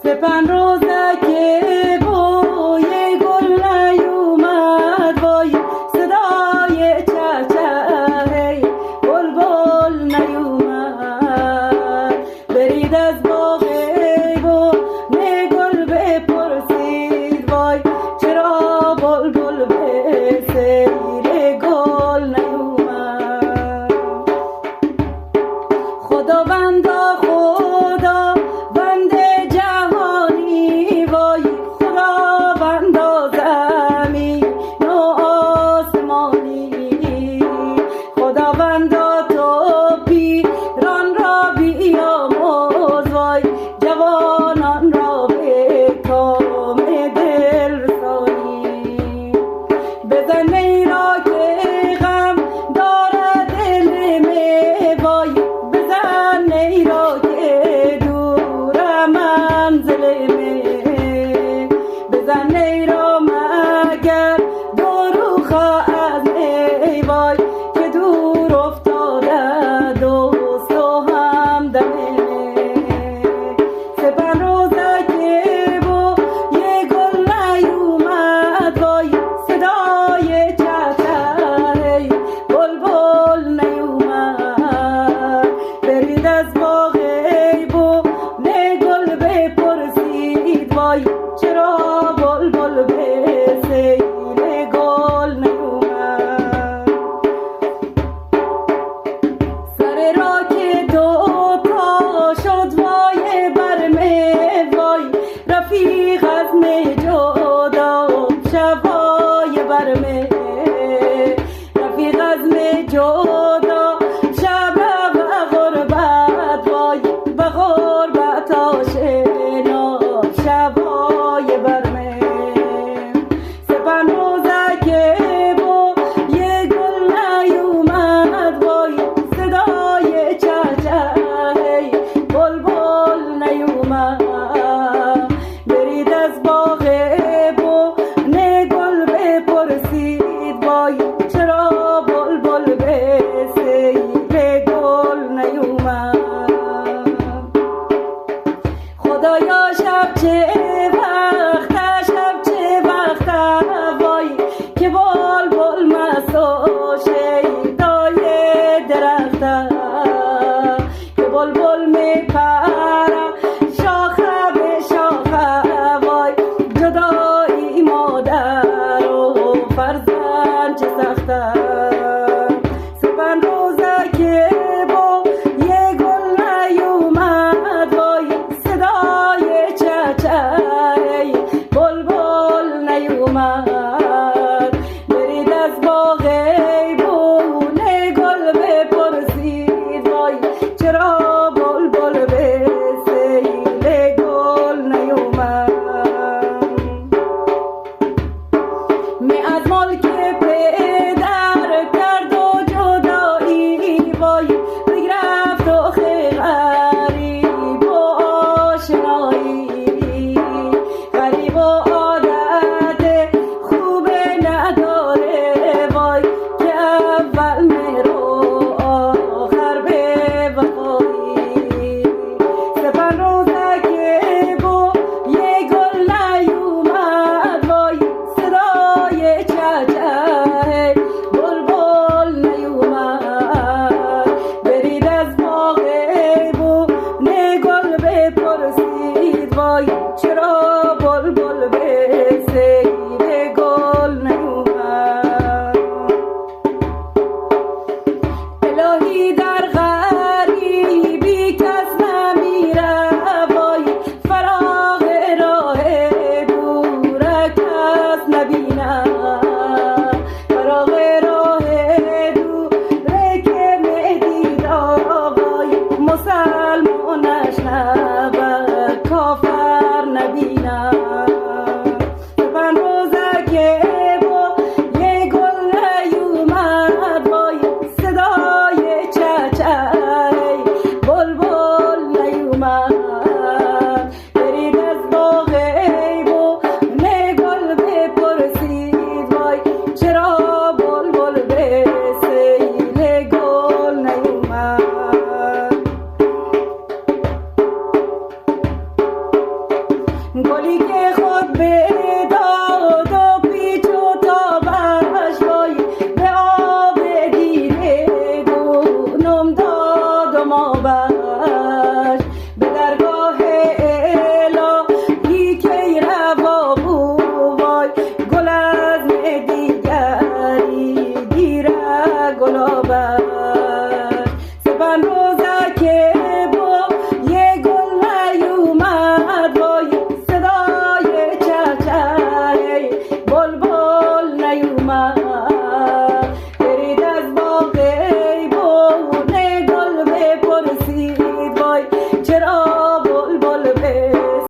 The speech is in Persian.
سپن روزک بوی گل نیومد وای صدای چهچه بلبل نیومد برید از باغ و نه گل بپرسید وای چرا بلبل به سیر گل نیومد خداوندا خداوند جهانی وای خداوندا زمین و آسمانی خداوندا تو پیران را بیاموز وای جوانان را به کام دل رسانی بزن نی را که غم دارد دل می وای بزن نی را که دور منزل می بزن نی را مگر دروخ از می وای که دور افتاده دوست و همدم سپن روزک بوی گل نیومد وای صدای چهچه بلبل نیومد برید از باغ بوی گل بپرسید وای چرا بلبل به سیر گل نیومد سر را که دوتا شد وای برمه وای رفیق از می جدا شبای برمه رفیق از می جدا شب و غربت وای به غربت آشنا شبای برمه سپن روزک بوی گل نیومد وای صدای چهچه بلبل نیومد برید از باغ بوی گل بپرسید وای چرا بلبل به سیر گل نیومد خدایا شب چه وقته شب چه وقته وای که بلبل مست و شیدای درخته که بلبل میپره شاخه به شاخه وای جدایی مادر و فرزند چه سخته سپن روزک بوی گل نیومد وای صدای چهچه بلبل نیومد برید از باغ بوی گل بپرسید وای چرا بلبل به سیر گل نیومد می از ملک پدر کرد و جدایی وای بگرفت و غریب و آشنایی غریب و عادت خوب نداره وای که اول مرو آخر به وفایی سپن روزک بوی گل نیومد وای صدای چهچه بلبل نیومد برید از باغ بوی گل بپرسید وای چرا بلبل به سیر گل نیومد الهی در غریبی کس نمیره وای فراغ راه دور کس نبینه فراغ راه دوره که میدیدا وای مسلمانش نبود کافر نبینه سپن روزک بوی گل نیومد وای صدای چهچه بلبل نیومد برید از باغ بوی گل بپرسید وای چرا بلبل به سیر گل نیومد گلی که خود به